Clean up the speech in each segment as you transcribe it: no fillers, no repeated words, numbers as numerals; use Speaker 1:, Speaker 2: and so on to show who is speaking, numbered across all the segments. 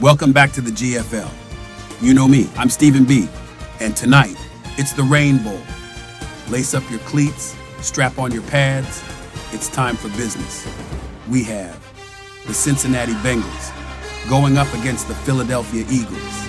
Speaker 1: Welcome back to the GFL. You know me, I'm Stephen B. And tonight, it's the Rain Bowl. Lace up your cleats, strap on your pads. It's time for business. We have the Cincinnati Bengals going up against the Philadelphia Eagles.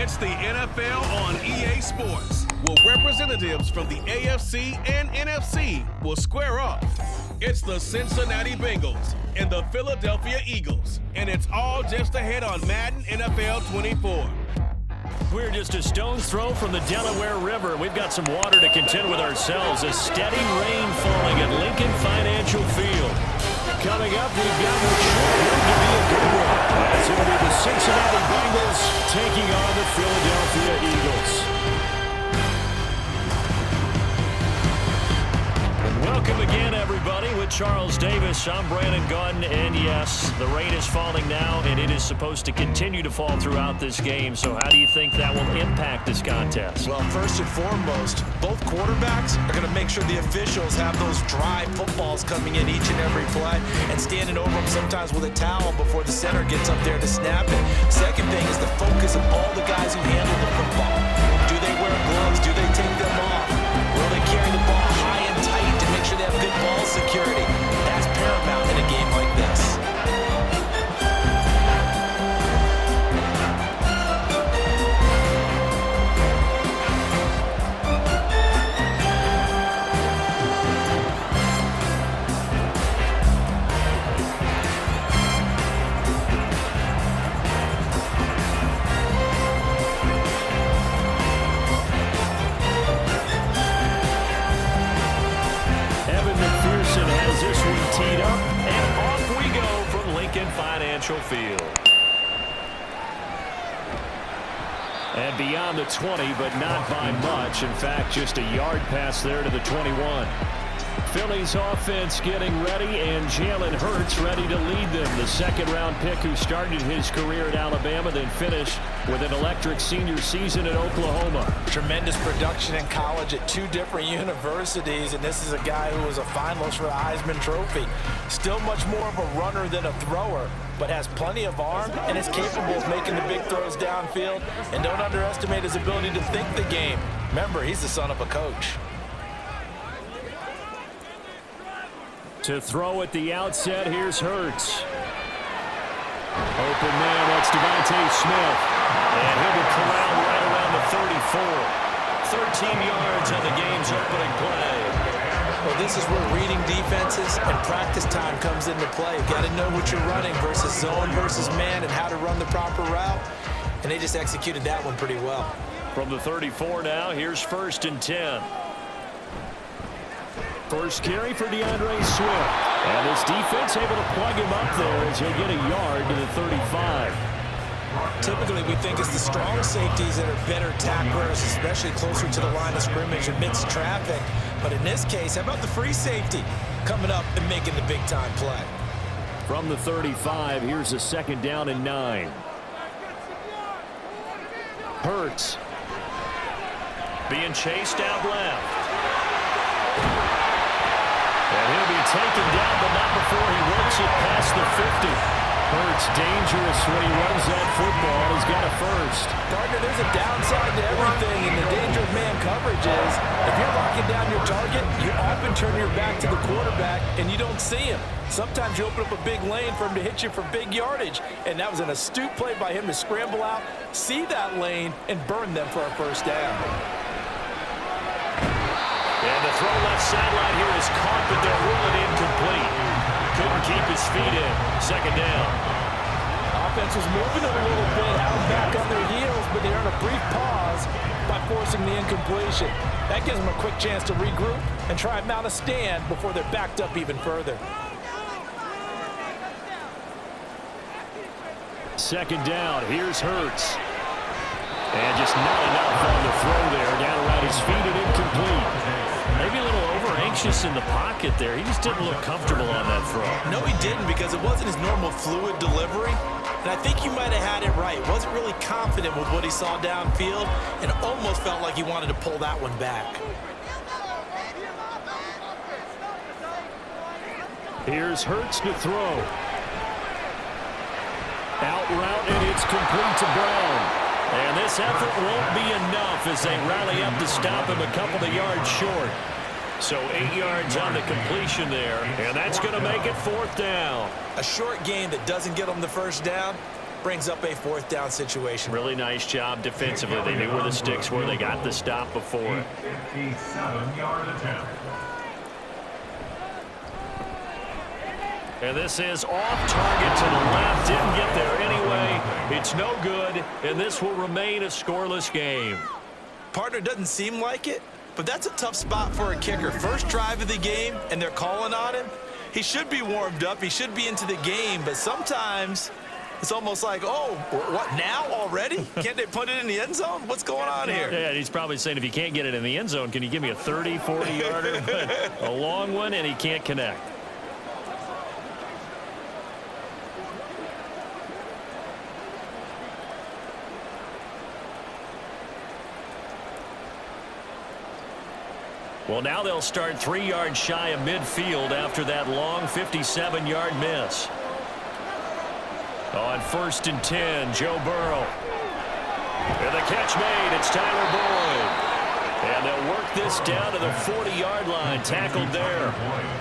Speaker 2: It's the NFL on EA Sports, where representatives from the AFC and NFC will square off. It's the Cincinnati Bengals and the Philadelphia Eagles, and it's all just ahead on Madden NFL 24.
Speaker 3: We're just a stone's throw from the Delaware River. We've got some water to contend with ourselves. A steady rain falling at Lincoln Financial Field. Coming up, we've got what should to be a good one. It's going to be the Cincinnati Bengals taking on the Philadelphia Eagles. Welcome again, everybody, with Charles Davis. I'm Brandon Gunn, and yes, the rain is falling now, and it is supposed to continue to fall throughout this game. So how do you think that will impact this contest?
Speaker 4: Well, first and foremost, both quarterbacks are going to make sure the officials have those dry footballs coming in each and every play and standing over them sometimes with a towel before the center gets up there to snap it. Second thing is the focus of all the guys who handle the football. Do they wear gloves? Do they take them off? Will they carry the ball high and tight to make sure they have good ball security? That's paramount in a game like this.
Speaker 3: Teed up, and off we go from Lincoln Financial Field. And beyond the 20, but not by much. In fact, just a yard pass there to the 21. Philly's offense getting ready, and Jalen Hurts ready to lead them. The second-round pick who started his career at Alabama, then finished with an electric senior season at Oklahoma.
Speaker 4: Tremendous production in college at two different universities, and this is a guy who was a finalist for the Heisman Trophy. Still much more of a runner than a thrower, but has plenty of arm and is capable of making the big throws downfield. And don't underestimate his ability to think the game. Remember, he's the son of a coach.
Speaker 3: To throw at the outset, here's Hurts. Open man, that's Devontae Smith. And he'll be corralled right around the 34. 13 yards on the game's opening play.
Speaker 4: Well, this is where reading defenses and practice time comes into play. You've got to know what you're running versus zone versus man and how to run the proper route. And they just executed that one pretty well.
Speaker 3: From the 34 now, here's 1st and 10. First carry for DeAndre Swift. And his defense able to plug him up there as he'll get a yard to the 35.
Speaker 4: Typically, we think it's the strong safeties that are better tacklers, especially closer to the line of scrimmage amidst traffic. But in this case, how about the free safety coming up and making the big-time play?
Speaker 3: From the 35, here's a 2nd down and 9. Hurts being chased out left. And he'll be taken down, but not before he works it past the 50. Hurts dangerous when he runs that football. He's got a first.
Speaker 4: Partner, there's a downside to everything, and the danger of man coverage is if you're locking down your target, you often turn your back to the quarterback and you don't see him. Sometimes you open up a big lane for him to hit you for big yardage, and that was an astute play by him to scramble out, see that lane, and burn them for a first down.
Speaker 3: And the throw left sideline here is caught, but they're ruling incomplete. Couldn't keep his feet in. Second down.
Speaker 4: Offense was moving a little bit out back on their heels, but they earned a brief pause by forcing the incompletion. That gives them a quick chance to regroup and try and mount a stand before they're backed up even further.
Speaker 3: Second down. Here's Hurts. And just not enough on the throw there. Down around his feet and incomplete. Maybe a little over-anxious in the pocket there. He just didn't look comfortable on that throw.
Speaker 4: No, he didn't, because it wasn't his normal fluid delivery. And I think he might have had it right. Wasn't really confident with what he saw downfield and almost felt like he wanted to pull that one back.
Speaker 3: Here's Hurts to throw. Out route, and it's complete to Brown. And this effort won't be enough as they rally up to stop him a couple of yards short. So 8 yards on the completion there, and that's going to make it fourth down.
Speaker 4: A short gain that doesn't get them the first down brings up a fourth down situation.
Speaker 3: Really nice job defensively. They knew where the sticks were. They got the stop before it.
Speaker 5: 57-yard attempt.
Speaker 3: And this is off target to the left. Didn't get there anyway. It's no good, and this will remain a scoreless game.
Speaker 4: Partner, doesn't seem like it, but that's a tough spot for a kicker. First drive of the game, and they're calling on him. He should be warmed up. He should be into the game, but sometimes it's almost like, oh, what, now already? Can't they put it in the end zone? What's going on here?
Speaker 3: Yeah, he's probably saying, if you can't get it in the end zone, can you give me a 30, 40-yarder? But a long one, and he can't connect. Well, now they'll start 3 yards shy of midfield after that long 57-yard miss. On 1st and 10, Joe Burrow. And the catch made. It's Tyler Boyd. And they'll work this down to the 40-yard line. Tackled there.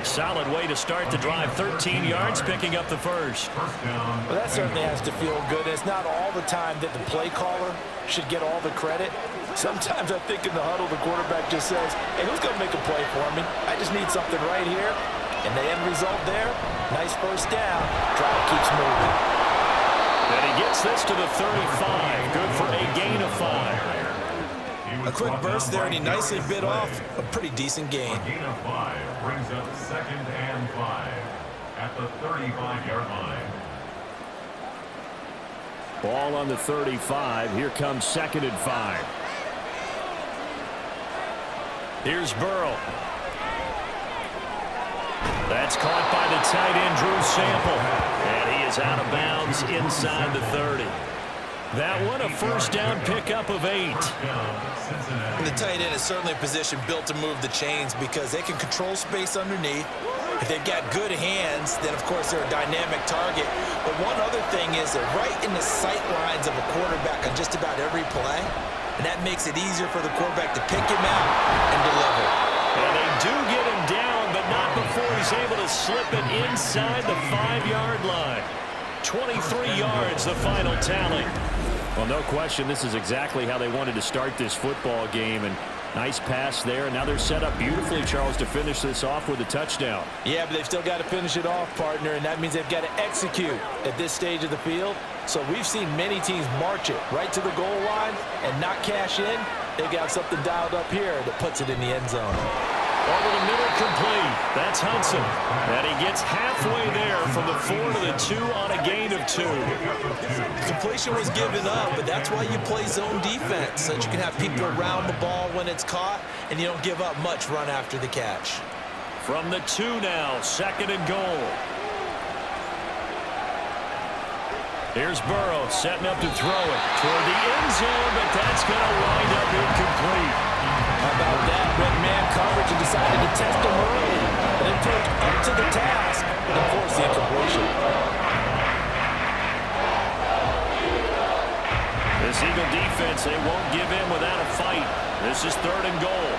Speaker 3: Solid way to start the drive. 13 yards, picking up the first.
Speaker 4: Well, that certainly has to feel good. It's not all the time that the play caller should get all the credit. Sometimes I think in the huddle, the quarterback just says, hey, who's going to make a play for me? I just need something right here. And the end result there, nice first down. Drive keeps moving.
Speaker 3: And he gets this to the 35. Good for a gain of 5.
Speaker 4: A quick burst there, and he nicely bit off a pretty decent gain.
Speaker 5: A gain of 5 brings up 2nd and 5 at the 35-yard line.
Speaker 3: Ball on the 35. Here comes 2nd and 5. Here's Burrow. That's caught by the tight end, Drew Sample. And he is out of bounds inside the 30. That one, a first down pickup of 8.
Speaker 4: And the tight end is certainly a position built to move the chains because they can control space underneath. If they've got good hands, then, of course, they're a dynamic target. But one other thing is they're right in the sight lines of a quarterback on just about every play. And that makes it easier for the quarterback to pick him out and deliver.
Speaker 3: And they do get him down, but not before he's able to slip it inside the 5-yard line. 23 yards, the final tally. Well, no question, this is exactly how they wanted to start this football game. And nice pass there. Now they're set up beautifully, Charles, to finish this off with a touchdown.
Speaker 4: Yeah, but they've still got to finish it off, partner, and that means they've got to execute at this stage of the field. So we've seen many teams march it right to the goal line and not cash in. They've got something dialed up here that puts it in the end zone.
Speaker 3: Over the middle, complete. That's Hudson. And he gets halfway there from the 4 to the 2 on a gain of 2.
Speaker 4: Completion was given up, but that's why you play zone defense, so that you can have people around the ball when it's caught, and you don't give up much run after the catch.
Speaker 3: From the 2 now, 2nd and goal. Here's Burrow setting up to throw it toward the end zone, but that's going to wind up incomplete.
Speaker 4: How about that? Went man coverage and decided to test him early. And then took up to the task and forced the incompletion.
Speaker 3: This Eagle defense, they won't give in without a fight. This is 3rd and goal.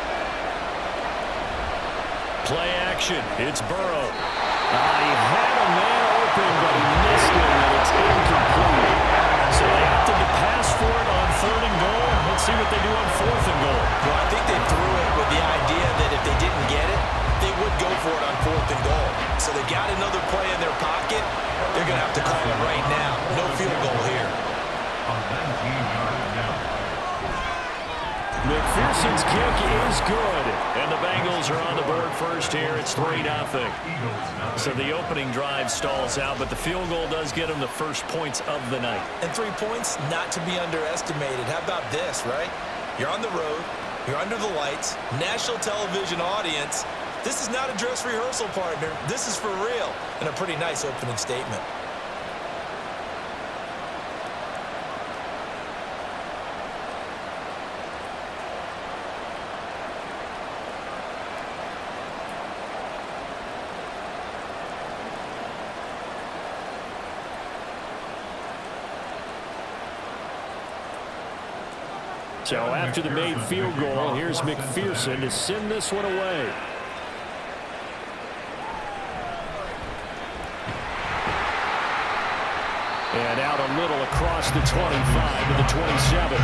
Speaker 3: Play action. It's Burrow. He had a man open, but he missed it, and it's incomplete. So they opted to pass for it on 3rd and goal. Let's see what they do on 4th and goal.
Speaker 4: Well, I think they threw it with the idea that if they didn't get it, they would go for it on 4th and goal. So they got another play in their pocket. They're going to have to call it right now. No field goal here.
Speaker 5: A 19-yard penalty.
Speaker 3: McPherson's kick is good, and the Bengals are on the board first here. It's 3-0. So the opening drive stalls out, but the field goal does get them the first points of the night.
Speaker 4: And 3 points, not to be underestimated. How about this, right? You're on the road. You're under the lights. National television audience. This is not a dress rehearsal, partner. This is for real, and a pretty nice opening statement.
Speaker 3: So after the made field goal, here's McPherson to send this one away. And out a little across the 25 to the 27.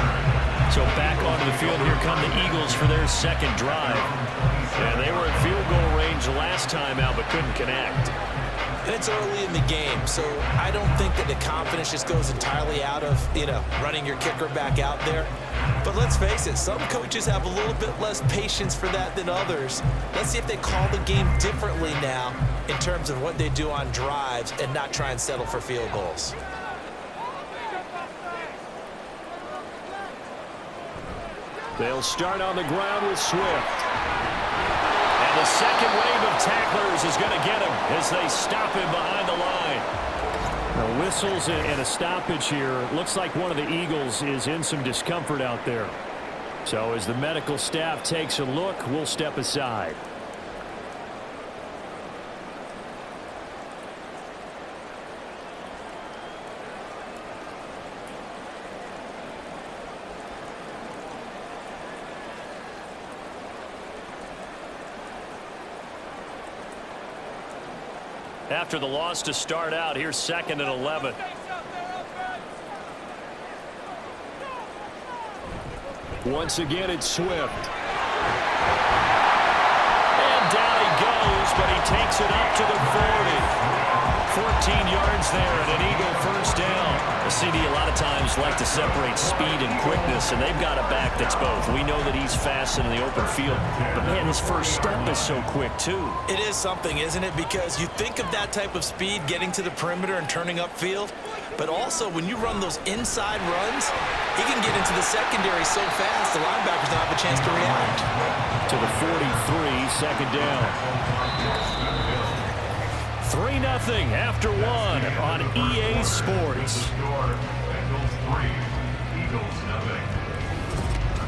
Speaker 3: So back onto the field, here come the Eagles for their second drive. And they were at field goal range last time out, but couldn't connect.
Speaker 4: And it's early in the game, so I don't think that the confidence just goes entirely out of, running your kicker back out there. But let's face it, some coaches have a little bit less patience for that than others. Let's see if they call the game differently now in terms of what they do on drives and not try and settle for field goals.
Speaker 3: They'll start on the ground with Swift. And the second wave of tacklers is going to get him as they stop him behind the line. Now, whistles and a stoppage here. Looks like one of the Eagles is in some discomfort out there. So as the medical staff takes a look, we'll step aside. After the loss to start out, here's 2nd and 11. Once again, it's Swift. And down he goes, but he takes it up to the 40. 14 yards there and an Eagle first down. The CD a lot of times like to separate speed and quickness, and they've got a back that's both. We know that he's fast in the open field, but man, his first step is so quick too.
Speaker 4: It is something, isn't it? Because you think of that type of speed getting to the perimeter and turning upfield, but also when you run those inside runs, he can get into the secondary so fast the linebackers don't have a chance to react.
Speaker 3: To the 43, second down. 3-0 after one on EA Sports.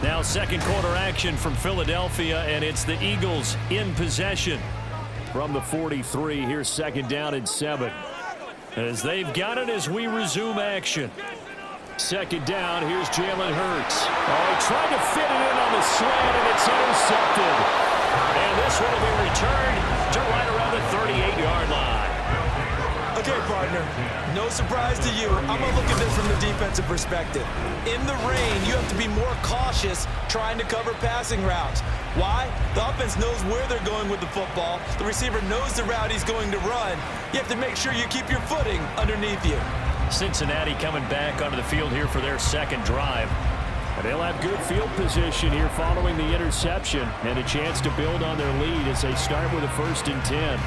Speaker 3: Now second quarter action from Philadelphia, and it's the Eagles in possession. From the 43, here's 2nd down and 7. As they've got it as we resume action. 2nd down, here's Jalen Hurts. Oh, he tried to fit it in on the slant, and it's intercepted. And this one will be returned to right around the 38-yard line.
Speaker 4: Okay, partner, no surprise to you. I'm going to look at this from the defensive perspective. In the rain, you have to be more cautious trying to cover passing routes. Why? The offense knows where they're going with the football. The receiver knows the route he's going to run. You have to make sure you keep your footing underneath you.
Speaker 3: Cincinnati coming back onto the field here for their second drive. And they'll have good field position here following the interception and a chance to build on their lead as they start with a 1st and 10.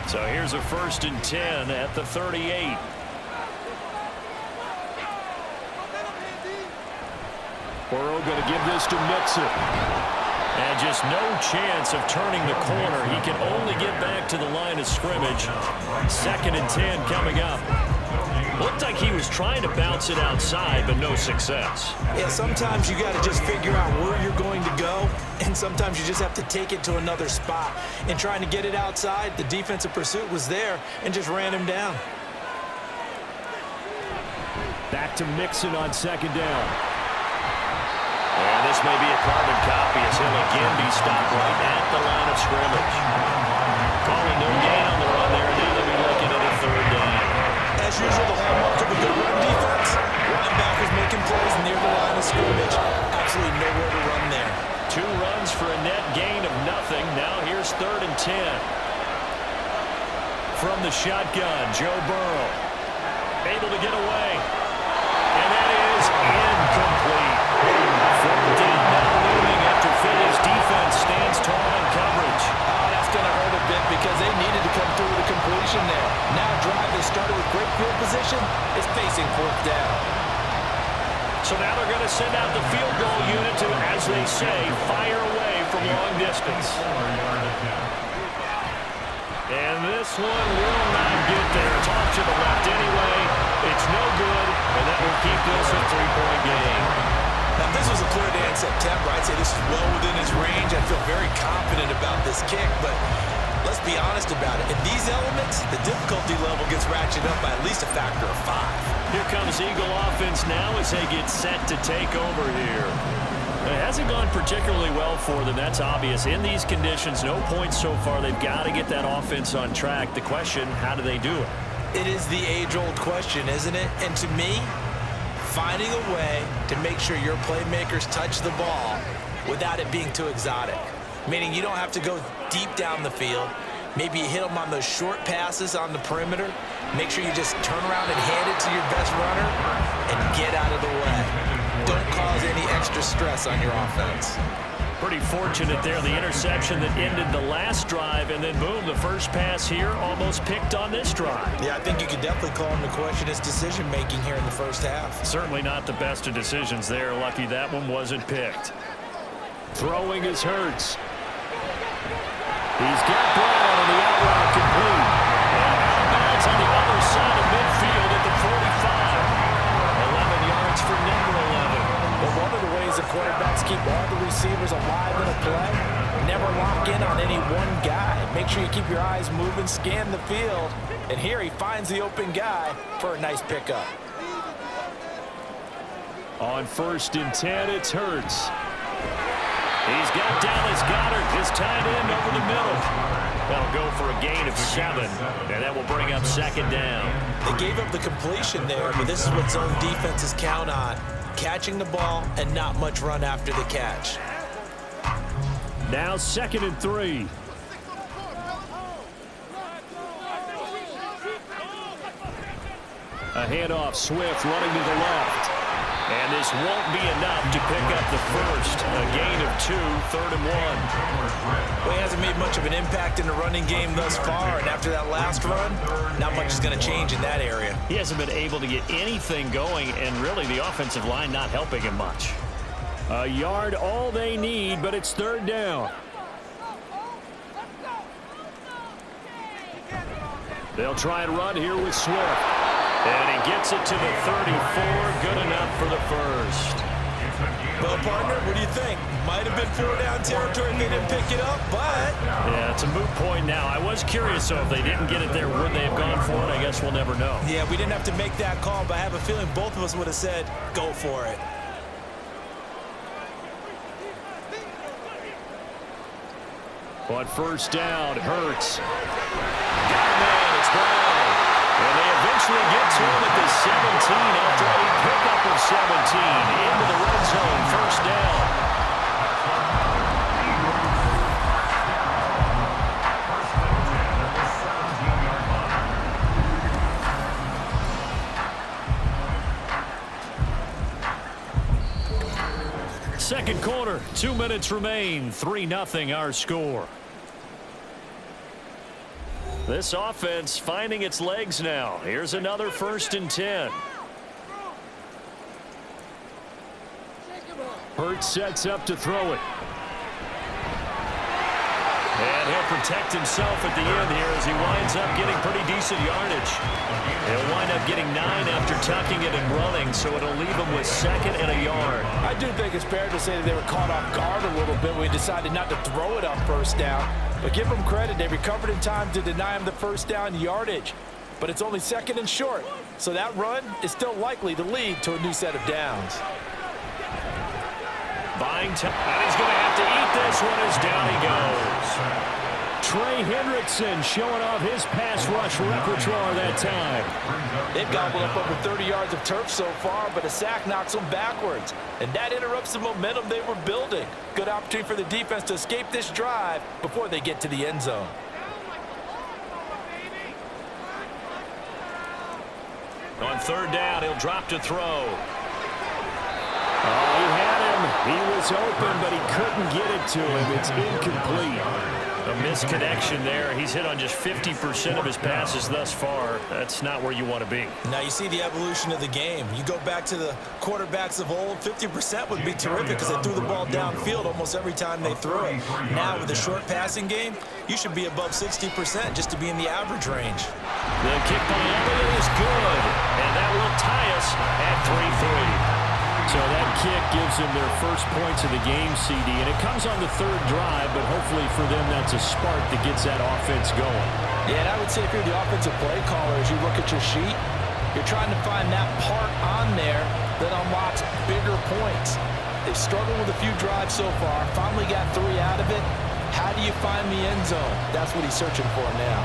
Speaker 3: So here's a 1st and 10 at the 38. Burrow going to give this to Mixon. And just no chance of turning the corner. He can only get back to the line of scrimmage. 2nd and 10 coming up. Looked like he was trying to bounce it outside, but no success.
Speaker 4: Yeah, sometimes you got to just figure out where you're going to go, and sometimes you just have to take it to another spot. In trying to get it outside, the defensive pursuit was there and just ran him down.
Speaker 3: Back to Mixon on second down. And this may be a carbon copy as he'll again be stopped right at the line of scrimmage. Calling no gain on the run there, and now they'll be looking at a third down.
Speaker 4: As usual, the hallmark of a good run defense, linebackers making plays near the line of scrimmage. Absolutely nowhere to run there.
Speaker 3: 2 runs for a net gain of nothing. Now here's 3rd and 10. From the shotgun, Joe Burrow. Able to get away. And that is incomplete. 4th down now looming after Philly's defense stands tall in coverage.
Speaker 4: Oh, that's going to hurt a bit because they needed to come through with a completion there. Now a drive that started with great field position is facing 4th down.
Speaker 3: So now they're going to send out the field goal unit to, as they say, fire away from long distance. And this one will not get there. It's off to the left anyway. It's no good, and that will keep this a 3-point game.
Speaker 4: Now, if this was a clear day in September, I'd say this is well within his range. I feel very confident about this kick, but let's be honest about it. In these elements, the difficulty level gets ratcheted up by at least a factor of 5.
Speaker 3: Here comes Eagle offense now as they get set to take over here. It hasn't gone particularly well for them, that's obvious. In these conditions, no points so far. They've got to get that offense on track. The question, how do they do it?
Speaker 4: It is the age-old question, isn't it? And to me, finding a way to make sure your playmakers touch the ball without it being too exotic. Meaning you don't have to go deep down the field. Maybe you hit them on those short passes on the perimeter. Make sure you just turn around and hand it to your best runner and get out of the way. Don't cause any extra stress on your offense.
Speaker 3: Pretty fortunate there, the interception that ended the last drive, and then boom, the first pass here almost picked on this drive.
Speaker 4: Yeah, I think you could definitely call him to question his decision-making here in the first half.
Speaker 3: Certainly not the best of decisions there. Lucky that one wasn't picked. Throwing is Hurts. He's got Brown on the out route complete. And outbounds on the other side of midfield at the 45. 11 yards for number 11.
Speaker 4: But one of the ways the quarterbacks keep all the receivers alive in a play, never lock in on any one guy. Make sure you keep your eyes moving, scan the field. And here he finds the open guy for a nice pickup.
Speaker 3: On 1st and 10, it's Hurts. He's got Dallas Goedert, his tight end, over the middle. That'll go for a gain of 7, and that will bring up 2nd down.
Speaker 4: They gave up the completion there, but this is what zone defenses count on. Catching the ball and not much run after the catch.
Speaker 3: Now 2nd and 3. A handoff, Swift running to the left. And this won't be enough to pick up the first. A gain of 2, 3rd and 1.
Speaker 4: Well, he hasn't made much of an impact in the running game thus far, and after that last run, not much is going to change in that area.
Speaker 3: He hasn't been able to get anything going, and really the offensive line not helping him much. A yard all they need, but it's 3rd down. They'll try and run here with Swift. And he gets it to the 34. Good enough for the first.
Speaker 4: Well, partner, what do you think? Might have been 4-down territory if they didn't pick it up, but...
Speaker 3: Yeah, it's a moot point now. I was curious, so if they didn't get it there, would they have gone for it? I guess we'll never know.
Speaker 4: Yeah, we didn't have to make that call, but I have a feeling both of us would have said, go for it.
Speaker 3: On 1st down, Hurts. Got a man, it's Brown. And they eventually get to him at the 17 after a pickup of 17 into the red zone. 1st down. Second quarter, 2 minutes remain. 3-0 our score. This offense finding its legs now. Here's another 1st and 10. Hurts sets up to throw it. And he'll protect himself at the end here as he winds up getting pretty decent yardage. He'll wind up getting 9 after tucking it and running, so it'll leave him with 2nd and a yard.
Speaker 4: I do think it's fair to say that they were caught off guard a little bit when we decided not to throw it on first down. But give them credit, they recovered in time to deny him the first down yardage. But it's only 2nd and short, so that run is still likely to lead to a new set of downs.
Speaker 3: Buying time, and he's going to have to eat this one as down he goes. Trey Hendrickson showing off his pass rush repertoire that time.
Speaker 4: They've gobbled up over 30 yards of turf so far, but a sack knocks them backwards. And that interrupts the momentum they were building. Good opportunity for the defense to escape this drive before they get to the end zone.
Speaker 3: On 3rd down, he'll drop to throw. Oh, he had him. He was open, but he couldn't get it to him. It's incomplete. A misconnection there. He's hit on just 50% of his passes thus far. That's not where you want to be.
Speaker 4: Now you see the evolution of the game. You go back to the quarterbacks of old, 50% would be terrific because they threw the ball downfield almost every time they threw it. Now with the short passing game, you should be above 60% just to be in the average range.
Speaker 3: The kick by Elliott is good, and that will tie us at 3-3. So that kick gives them their first points of the game, CD, and it comes on the 3rd drive, but hopefully for them that's a spark that gets that offense going.
Speaker 4: Yeah, and I would say if you're the offensive play caller, as you look at your sheet, you're trying to find that part on there that unlocks bigger points. They've struggled with a few drives so far, finally got 3 out of it. How do you find the end zone? That's what he's searching for now.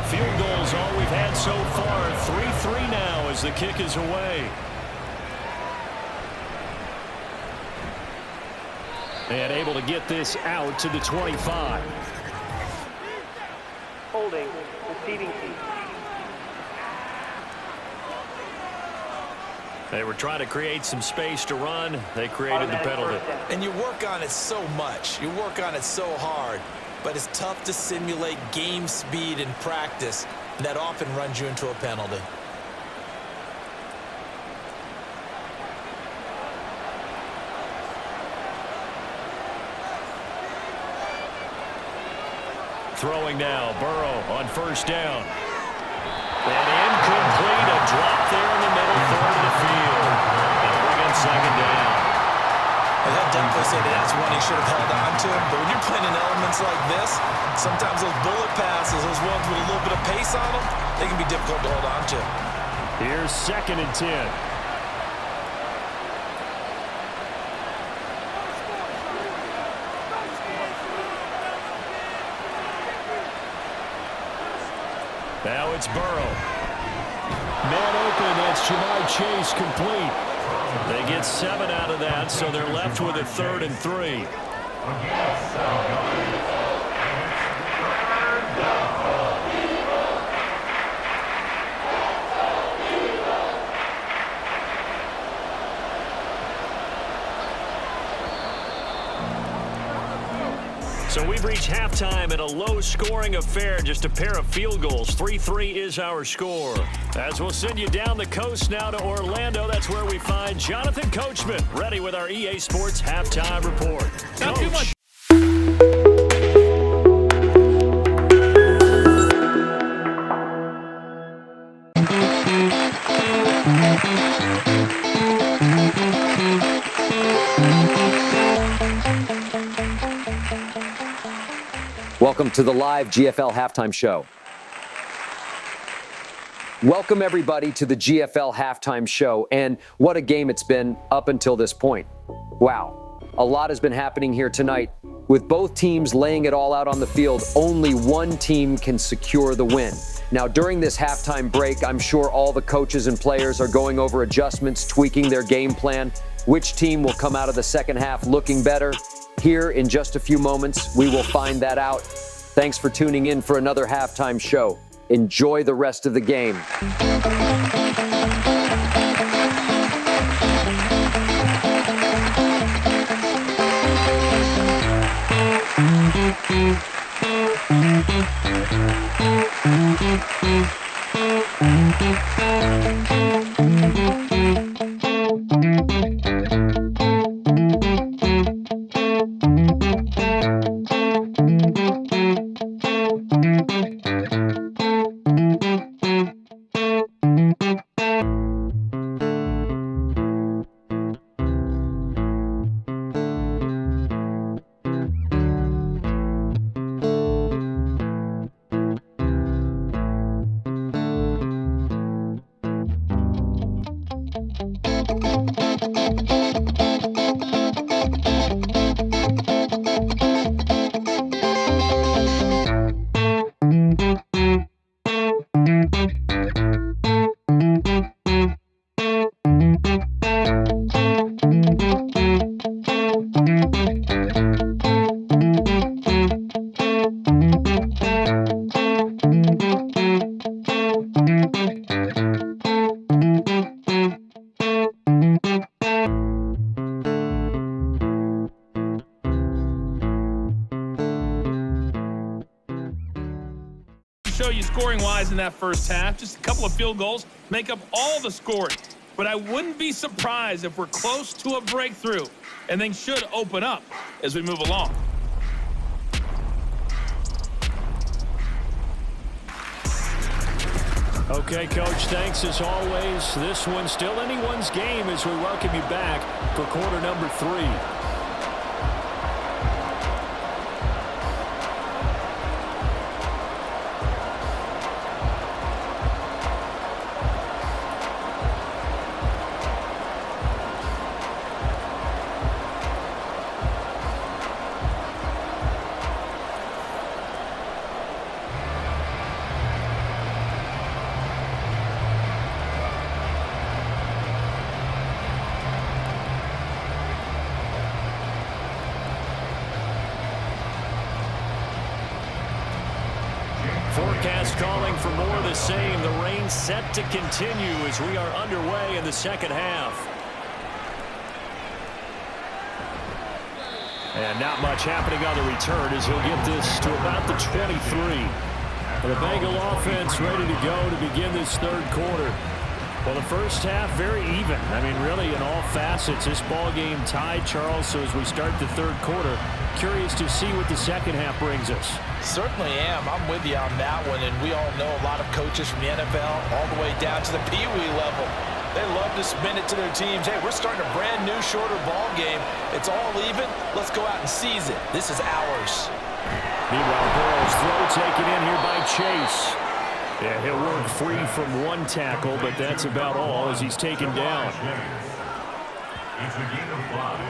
Speaker 3: Field goals all we've had so far. 3-3 now as the kick is away. And able to get this out to the 25.
Speaker 6: Holding, receiving team.
Speaker 3: They were trying to create some space to run. They created the penalty.
Speaker 4: And you work on it so much. You work on it so hard. But it's tough to simulate game speed in practice. And that often runs you into a penalty.
Speaker 3: Throwing now, Burrow on 1st down. And incomplete, a drop there in the middle, 3rd of the field. And bring on 2nd down.
Speaker 4: And that definitely say that's one he should have held on to. But when you're playing in elements like this, sometimes those bullet passes, those ones with a little bit of pace on them, they can be difficult to hold on to.
Speaker 3: Here's 2nd and 10. Now it's Burrow. Man open, that's Jamar Chase complete. They get 7 out of that, so they're left with a 3rd and 3. So we've reached halftime in a low-scoring affair, just a pair of field goals. 3-3 is our score. As we'll send you down the coast now to Orlando, that's where we find Jonathan Coachman, ready with our EA Sports Halftime Report.
Speaker 2: Not too much.
Speaker 7: Welcome to the live GFL Halftime Show. Welcome, everybody, to the GFL Halftime Show. And what a game it's been up until this point. Wow. A lot has been happening here tonight. With both teams laying it all out on the field, only one team can secure the win. Now, during this halftime break, I'm sure all the coaches and players are going over adjustments, tweaking their game plan. Which team will come out of the second half looking better? Here in just a few moments, we will find that out. Thanks for tuning in for another halftime show. Enjoy the rest of the game.
Speaker 8: guys in that first half. Just a couple of field goals make up all the scoring. But I wouldn't be surprised if we're close to a breakthrough, and things should open up as we move along.
Speaker 3: Okay, Coach, thanks as always. This one's still anyone's game as we welcome you back for quarter number 3. Forecast calling for more of the same. The rain set to continue as we are underway in the second half. And not much happening on the return as he'll get this to about the 23. The Bengal offense ready to go to begin this third quarter. Well, the first half very even. I mean, really in all facets. This ball game tied, Charles. So as we start the third quarter, curious to see what the second half brings us.
Speaker 4: Certainly am. I'm with you on that one. And we all know a lot of coaches from the NFL all the way down to the Pee Wee level. They love to spin it to their teams. Hey, we're starting a brand new, shorter ball game. It's all even. Let's go out and seize it. This is ours.
Speaker 3: Meanwhile, Burrow's throw taken in here by Chase. Yeah, he'll work free from one tackle, but that's about all as he's taken down.
Speaker 5: It's a gain of 5.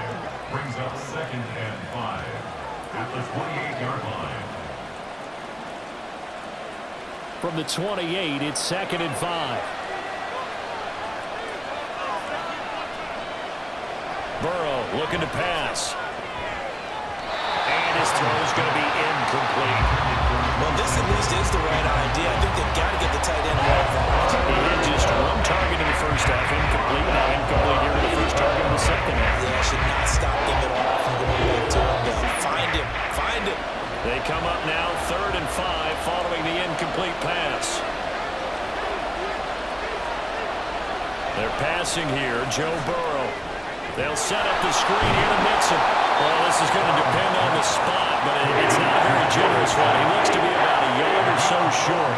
Speaker 5: Brings up 2nd and 5 at the 28-yard line.
Speaker 3: From the 28, it's 2nd and 5. Burrow looking to pass. And his throw is going to be incomplete.
Speaker 4: Well, this at least is the right idea. I think they've got to get the tight end more involved.
Speaker 3: He had just one target in the first half, incomplete. Now incomplete here in the first target in the second half.
Speaker 4: Yeah, should not stop them at all from going back to him. But find him. Find him.
Speaker 3: They come up now 3rd and 5 following the incomplete pass. They're passing here. Joe Burrow. They'll set up the screen here to mix him. Well, this is going to depend on the spot, but it's not a very generous one. He looks to be about a yard or so short.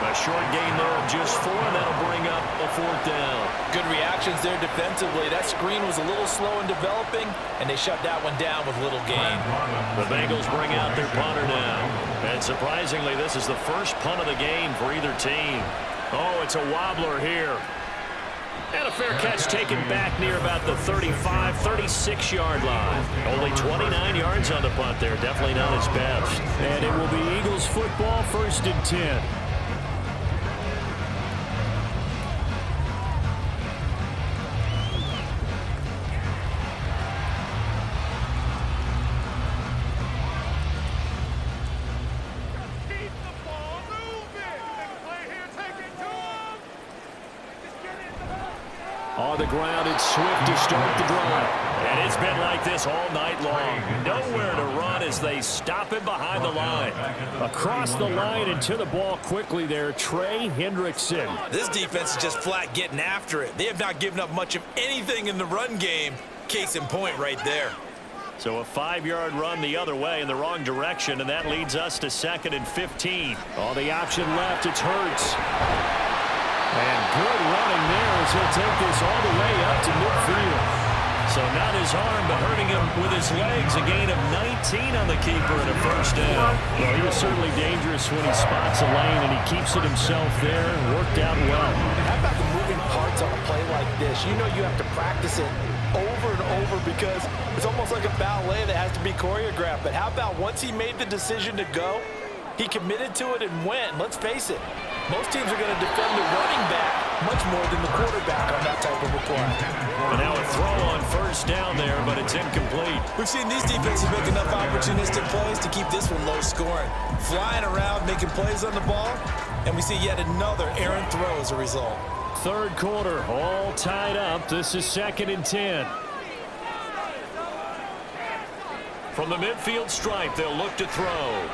Speaker 3: A short gain there of just 4, and that'll bring up a 4th down.
Speaker 4: Good reactions there defensively. That screen was a little slow in developing, and they shut that one down with little gain.
Speaker 3: The Bengals bring out their punter now. And surprisingly, this is the first punt of the game for either team. Oh, it's a wobbler here. And a fair catch taken back near about the 35, 36-yard line. Only 29 yards on the punt there. Definitely not his best. And it will be Eagles football, 1st and 10. On the ground, it's Swift to start the drive. And it's been like this all night long. Nowhere to run as they stop him behind the line. Across the line and to the ball quickly there, Trey Hendrickson.
Speaker 4: This defense is just flat getting after it. They have not given up much of anything in the run game. Case in point right there.
Speaker 3: So a 5-yard run the other way in the wrong direction, and that leads us to 2nd and 15. On the option left, it's Hurts. And good running there as he'll take this all the way up to midfield. So not his arm, but hurting him with his legs. A gain of 19 on the keeper and a 1st down. Well, he was certainly dangerous when he spots a lane, and he keeps it himself there. Worked out well.
Speaker 4: How about the moving parts on a play like this? You know you have to practice it over and over because it's almost like a ballet that has to be choreographed. But how about once he made the decision to go, he committed to it and went. Let's face it. Most teams are going to defend the running back much more than the quarterback on that type of a play.
Speaker 3: And now a throw on 1st down there, but it's incomplete.
Speaker 4: We've seen these defenses make enough opportunistic plays to keep this one low scoring. Flying around, making plays on the ball, and we see yet another errant throw as a result.
Speaker 3: Third quarter, all tied up. This is 2nd and 10. From the midfield stripe, they'll look to throw.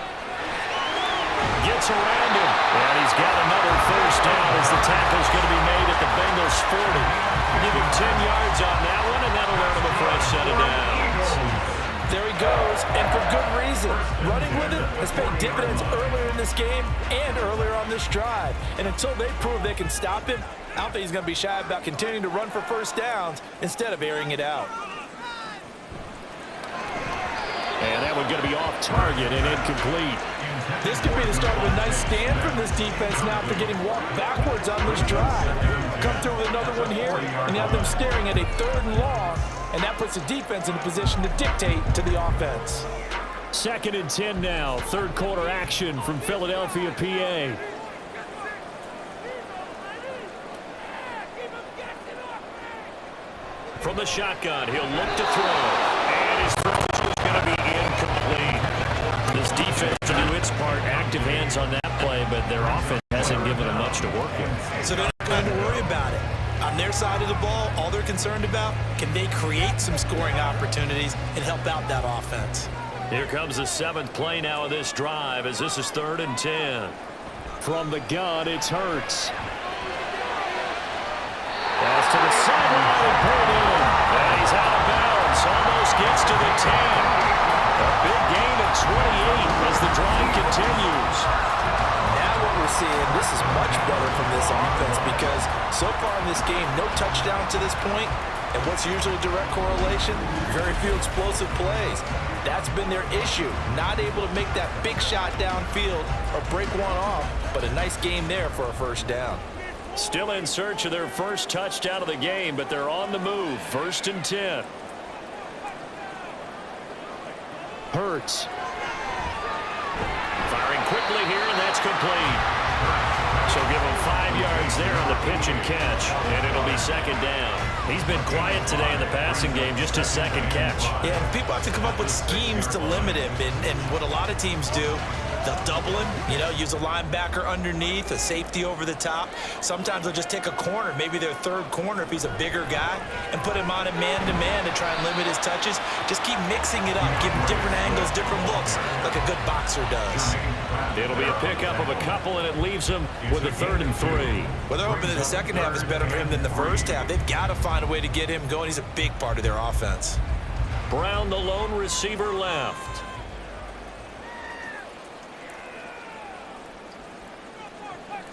Speaker 3: gets around him. And he's got another first down as the tackle's going to be made at the Bengals 40. Give him 10 yards on that one, and that'll earn him a fresh set of downs.
Speaker 4: There he goes, and for good reason. Running with it has paid dividends earlier in this game and earlier on this drive. And until they prove they can stop him, I don't think he's going to be shy about continuing to run for first downs instead of airing it out.
Speaker 3: And that one going to be off target and incomplete.
Speaker 4: This could be the start of a nice stand from this defense now after getting walked backwards on this drive. Come through with another one here, and you have them staring at a 3rd and long, and that puts the defense in a position to dictate to the offense.
Speaker 3: 2nd and 10 now. 3rd quarter action from Philadelphia, PA. From the shotgun, he'll look to throw. And his throw is going to be incomplete. This defense to do its part, active hands on that play, but their offense hasn't given them much to work with.
Speaker 4: So they're not going to worry about it. On their side of the ball, all they're concerned about, can they create some scoring opportunities and help out that offense?
Speaker 3: Here comes the 7th play now of this drive as this is 3rd and 10. From the gun, it's Hurts. Pass to the sideline and pulled in. And he's out of bounds. Almost gets to the 10. A big gain of 28 as the drive continues.
Speaker 4: Now what we're seeing, this is much better from this offense because so far in this game, no touchdown to this point, and what's usually a direct correlation? Very few explosive plays. That's been their issue. Not able to make that big shot downfield or break one off, but a nice game there for a first down.
Speaker 3: Still in search of their first touchdown of the game, but they're on the move. 1st and 10. Hurts. Firing quickly here, and that's complete. So give him 5 yards there on the pitch and catch, and it'll be 2nd down. He's been quiet today in the passing game, just his 2nd catch.
Speaker 4: Yeah, and people have to come up with schemes to limit him, and what a lot of teams do, they'll double him, use a linebacker underneath, a safety over the top. Sometimes they'll just take a corner, maybe their 3rd corner if he's a bigger guy, and put him on a man-to-man to try and limit his touches. Just keep mixing it up, give him different angles, different looks, like a good boxer does.
Speaker 3: It'll be a pickup of a couple, and it leaves him with a 3rd and 3.
Speaker 4: Well, they're hoping that the second half is better for him than the first half. They've got to find a way to get him going. He's a big part of their offense.
Speaker 3: Brown, the lone receiver, left.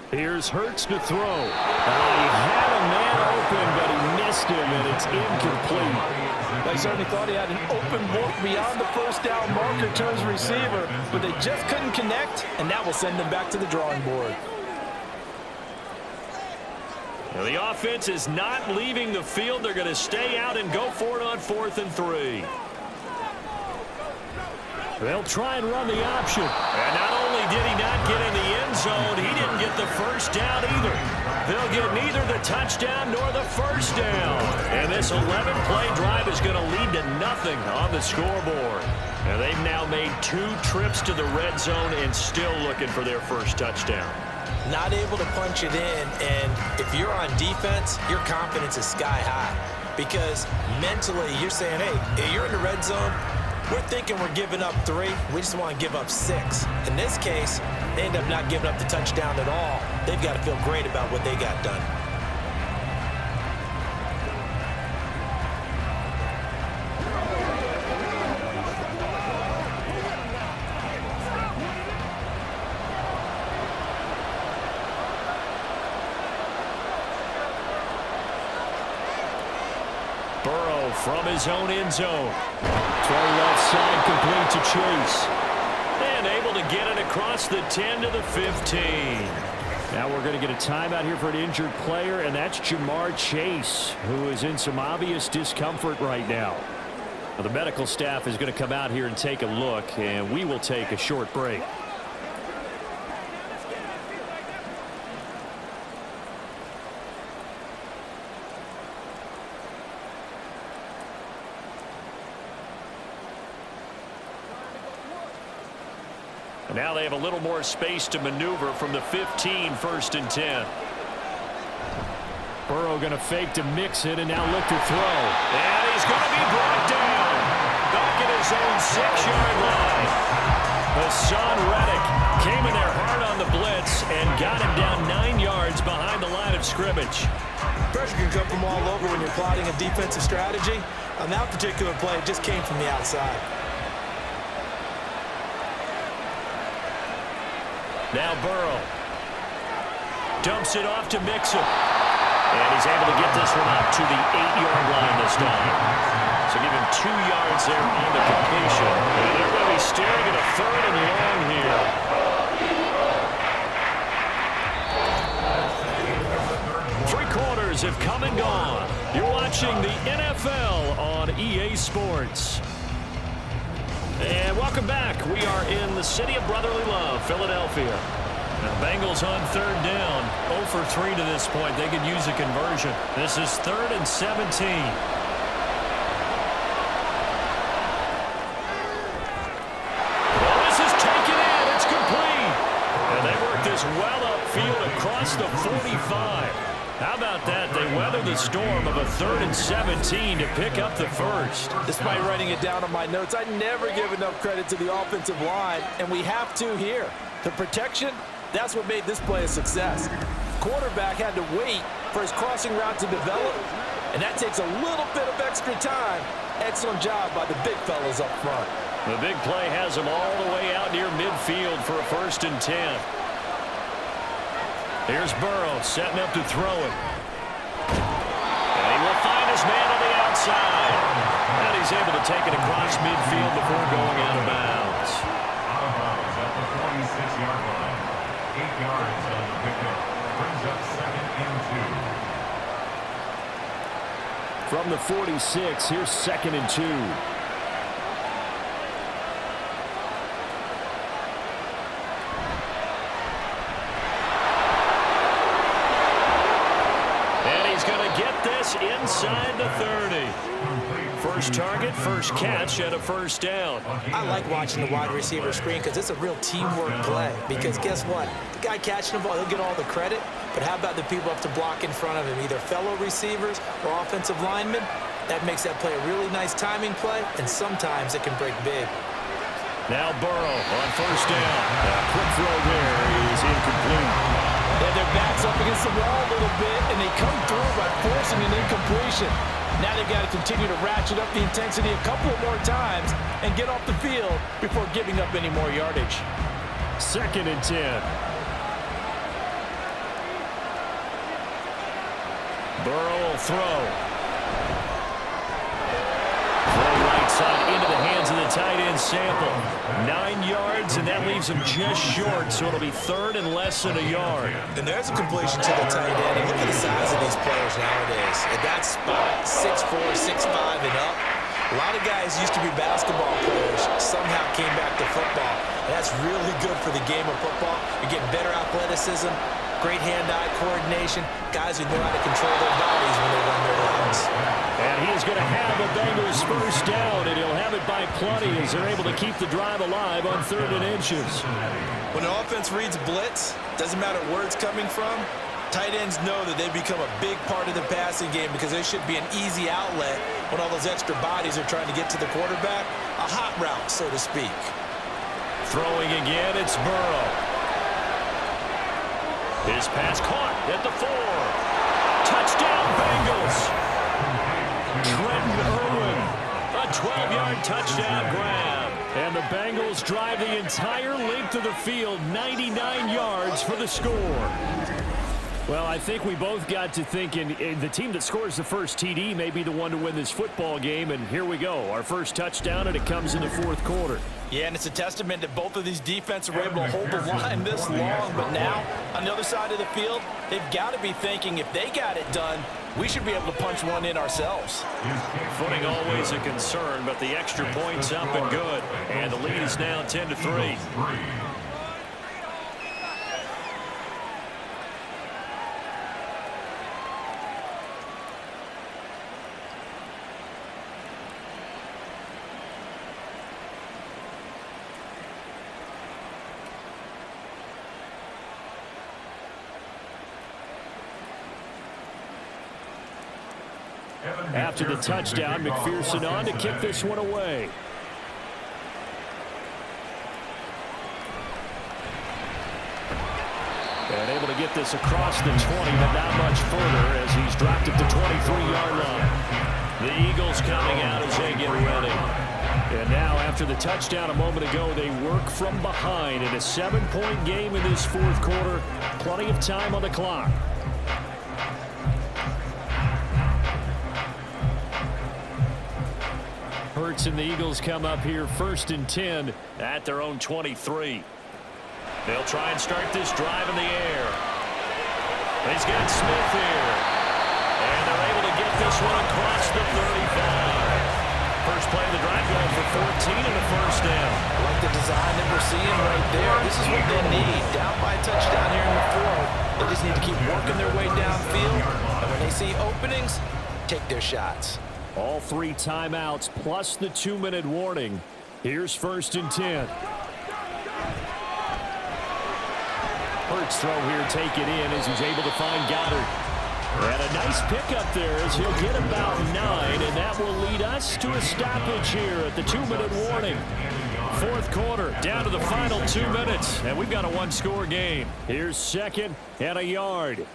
Speaker 3: Here's Hurts to throw. He had a man open, but he missed him, and it's incomplete.
Speaker 4: They certainly thought he had an open look beyond the first down marker to his receiver, but they just couldn't connect, and that will send them back to the drawing board.
Speaker 3: Now the offense is not leaving the field. They're going to stay out and go for it on 4th and 3. They'll try and run the option. And not only did he not get in the end zone, he didn't get the first down either. They'll get neither the touchdown nor the first down. And this 11-play drive is going to lead to nothing on the scoreboard. And they've now made 2 trips to the red zone and still looking for their first touchdown.
Speaker 4: Not able to punch it in, and if you're on defense, your confidence is sky high. Because mentally, you're saying, hey, you're in the red zone, we're thinking we're giving up 3. We just want to give up 6. In this case, they end up not giving up the touchdown at all. They've got to feel great about what they got done.
Speaker 3: Burrow from his own end zone. Throw left side, complete to Chase. And able to get it across the 10 to the 15. Now we're going to get a timeout here for an injured player, and that's Jamar Chase, who is in some obvious discomfort right now. Now, the medical staff is going to come out here and take a look, and we will take a short break. Now they have a little more space to maneuver from the 15, 1st and 10. Burrow going to fake to mix it and now look to throw. And he's going to be brought down. Back at his own 6-yard line. Hassan Reddick Came in there hard on the blitz and got him down 9 yards behind the line of scrimmage.
Speaker 4: Pressure can come from all over when you're plotting a defensive strategy. On that particular play, it just came from the outside.
Speaker 3: Now Burrow dumps it off to Mixon. And he's able to get this one up to the 8-yard line this time. So give him 2 yards there on the completion. And they're going to be staring at a 3rd and long here. Three quarters have come and gone. You're watching the NFL on EA Sports. And welcome back. We are in the city of brotherly love, Philadelphia. Now, Bengals on 3rd down, 0 for 3 to this point. They could use a conversion. This is 3rd and 17. Well, this is taken in. It's complete. And they work this well upfield across the 45. How about that? They weather the storm of a 3rd and 17 to pick up the first.
Speaker 4: Despite writing it down on my notes, I never give enough credit to the offensive line, and we have to here. The protection, that's what made this play a success. Quarterback had to wait for his crossing route to develop, and that takes a little bit of extra time. Excellent job by the big fellas up front.
Speaker 3: The big play has him all the way out near midfield for a 1st and 10. Here's Burrow setting up to throw it. And he will find his man on the outside. And he's able to take it across midfield before going out of bounds.
Speaker 5: Out of bounds at the 46-yard line. 8 yards on the pickup. Brings up 2nd and 2.
Speaker 3: From the 46, here's 2nd and 2. Inside the 30. First target, first catch, and a 1st down.
Speaker 4: I like watching the wide receiver screen because it's a real teamwork play. Because guess what? The guy catching the ball, he'll get all the credit. But how about the people up to block in front of him, either fellow receivers or offensive linemen? That makes that play a really nice timing play, and sometimes it can break big.
Speaker 3: Now Burrow on 1st down. A quick throw there is incomplete.
Speaker 4: And their backs up against the wall a little bit, and they come through by forcing an incompletion. Now they've got to continue to ratchet up the intensity a couple more times and get off the field before giving up any more yardage.
Speaker 3: 2nd and 10. Burrow will throw. Throw right side into the hands of the tight end Sample. 9 yards, and that leaves him just short, so it'll be 3rd and less than a yard.
Speaker 4: And there's a completion to the tight end. And look at the size of these players nowadays. At that spot, 6'4", 6'5", and up. A lot of guys used to be basketball players, somehow came back to football. And that's really good for the game of football. You're getting better athleticism, great hand-eye coordination, guys who know how to control their bodies when they run their routes.
Speaker 3: And he is going to have the Bengals 1st down, and he'll have it by plenty as they're able to keep the drive alive on 3rd and inches.
Speaker 4: When an offense reads blitz, doesn't matter where it's coming from, tight ends know that they become a big part of the passing game because there should be an easy outlet when all those extra bodies are trying to get to the quarterback. A hot route, so to speak. Throwing again, it's Burrow.
Speaker 3: His pass caught at the 4. Touchdown, Bengals. Trenton Irwin, a 12-yard touchdown grab. And the Bengals drive the entire length of the field, 99 yards for the score. Well, I think we both got to thinking the team that scores the first TD may be the one to win this football game, and here we go. Our first touchdown, and it comes in the 4th quarter.
Speaker 4: Yeah, and it's a testament that both of these defenses were able to hold the line this long, but now, on the other side of the field, they've got to be thinking if they got it done, we should be able to punch one in ourselves.
Speaker 3: Footing always a concern, but the extra point's up and good, and the lead is now 10-3. After the touchdown, McPherson on to kick this one away. And able to get this across the 20, but not much further as he's dropped at the 23-yard line. The Eagles coming out as they get ready. And now, after the touchdown a moment ago, they work from behind in a 7-point game in this fourth quarter. Plenty of time on the clock. Hurts and the Eagles come up here 1st and 10 at their own 23. They'll try and start this drive in the air. He's got Smith here. And they're able to get this one across the 35. First play of the drive going for 14 and a first down.
Speaker 4: I like the design that we're seeing right there. This is what they need. Down by a touchdown here in the fourth. They just need to keep working their way downfield. And when they see openings, take their shots.
Speaker 3: All 3 timeouts plus the 2-minute warning. Here's 1st and 10. Hurts throw here, take it in as he's able to find Goddard. And a nice pickup there as he'll get about 9, and that will lead us to a stoppage here at the 2-minute warning. Fourth quarter, down to the final 2 minutes, and we've got a 1-score game. Here's 2nd and a yard.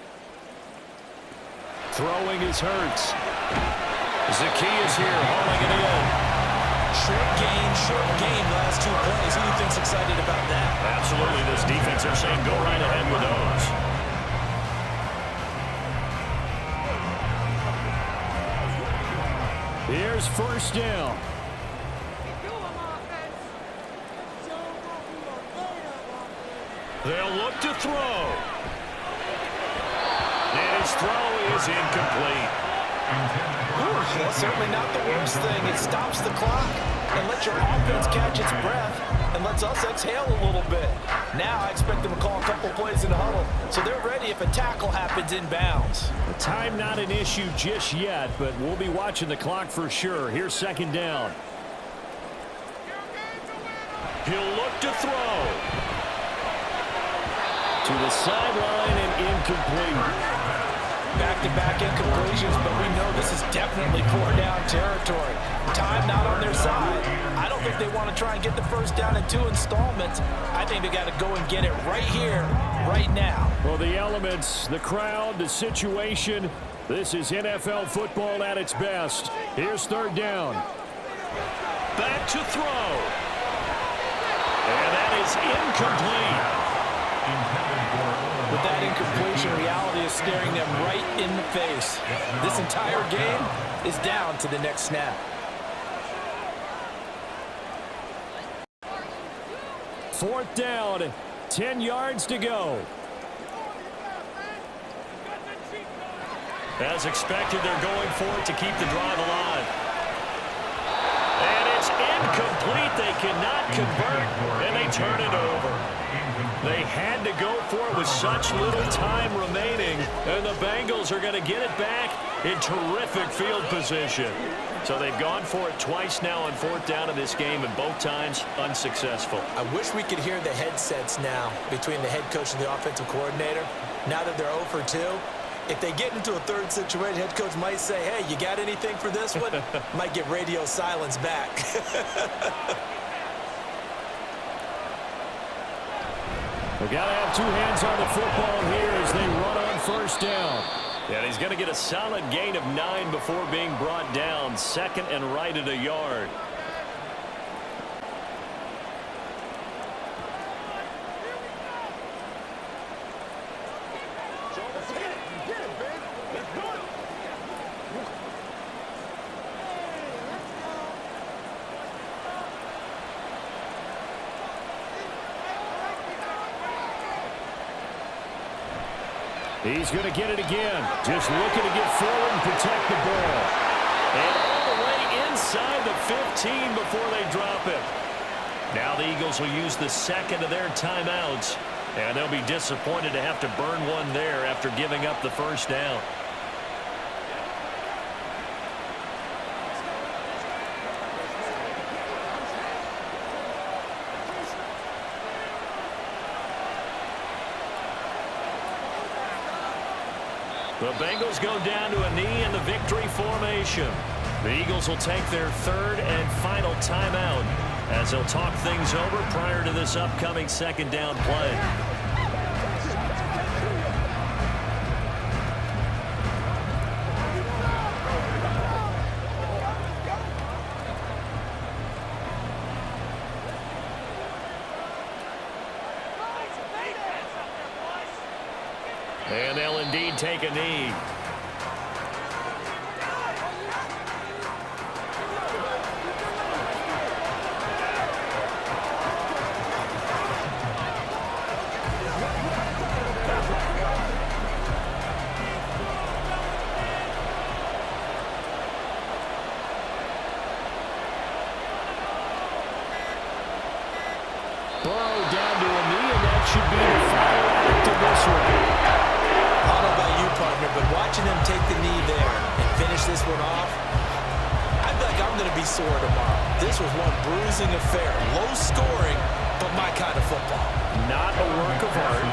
Speaker 3: Throwing is Hurts. Zacchaeus here, hauling it in.
Speaker 4: Short game, last 2 plays. Who do you think's excited about that?
Speaker 3: Absolutely, this defense, they're saying go right ahead with those. Here's 1st down. They'll look to throw. And his throw is incomplete.
Speaker 4: That's certainly not the worst thing. It stops the clock and lets your offense catch its breath and lets us exhale a little bit. Now I expect them to call a couple plays in the huddle, so they're ready if a tackle happens in bounds.
Speaker 3: The time not an issue just yet, but we'll be watching the clock for sure. Here's 2nd down. He'll look to throw. To the sideline and incomplete.
Speaker 4: Back-to-back incompletions, but we know this is definitely 4-down territory. Time not on their side. I don't think they want to try and get the first down in 2 installments. I think they got to go and get it right here, right now.
Speaker 3: Well, the elements, the crowd, the situation, this is NFL football at its best. Here's 3rd down. Back to throw. And that is incomplete.
Speaker 4: With that incompletion, reality is staring them right in the face. This entire game is down to the next snap.
Speaker 3: 4th down, 10 yards to go. As expected, they're going for it to keep the drive alive. And it's incomplete. They cannot convert, and they turn it over. They had to go for it with such little time remaining, and the Bengals are going to get it back in terrific field position. So they've gone for it twice now on 4th down in this game, and both times unsuccessful.
Speaker 4: I wish we could hear the headsets now between the head coach and the offensive coordinator. Now that they're 0 for 2, if they get into a 3rd situation, head coach might say, hey, you got anything for this one? Might get radio silence back.
Speaker 3: They've got to have 2 hands on the football here as they run on 1st down. And he's going to get a solid gain of 9 before being brought down. 2nd and right at a yard. He's going to get it again. Just looking to get forward and protect the ball. And all the way inside the 15 before they drop it. Now the Eagles will use the 2nd of their timeouts. And they'll be disappointed to have to burn one there after giving up the 1st down. The Bengals go down to a knee in the victory formation. The Eagles will take their 3rd and final timeout as they'll talk things over prior to this upcoming 2nd down play. And they'll indeed take a knee. Burrow down to a knee, and that should be the final act of this one.
Speaker 4: I don't know about you, partner, but watching them take the knee there and finish this one off, I feel like I'm going to be sore tomorrow. This was one bruising affair. Low scoring, but my kind of football.
Speaker 3: Not a work of art,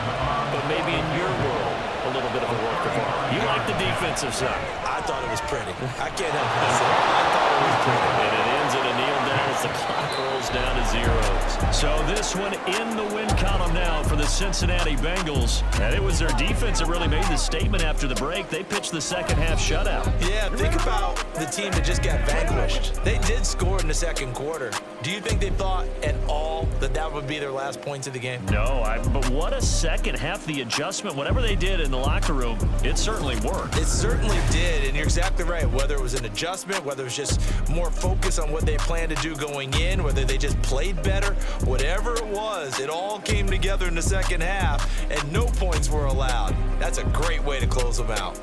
Speaker 3: but maybe in your world, a little bit of a work of art. You like the defensive side.
Speaker 4: I thought it was pretty. I can't help myself. I thought it was pretty.
Speaker 3: And it ends in a kneel down as the clock rolls down to zeros. So this one in the win column now for the Cincinnati Bengals. And it was their defense that really made the statement after the break. They pitched the second half shutout.
Speaker 4: Yeah, think about the team that just got vanquished. They did score in the second quarter. Do you think they thought at all that that would be their last points of the game?
Speaker 3: No, but what a second half. The adjustment, whatever they did in the locker room, it certainly worked.
Speaker 4: It certainly did, and you're exactly right. Whether it was an adjustment, whether it was just more focus on what they planned to do going in, whether they just played better, whatever it was, it all came together in the second half, and no points were allowed. That's a great way to close them out.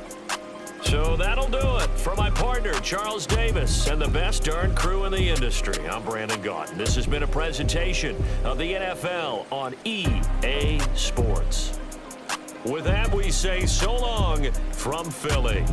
Speaker 3: So that'll do it. For my partner, Charles Davis, and the best darn crew in the industry, I'm Brandon Gaudin. This has been a presentation of the NFL on EA Sports. With that, we say so long from Philly.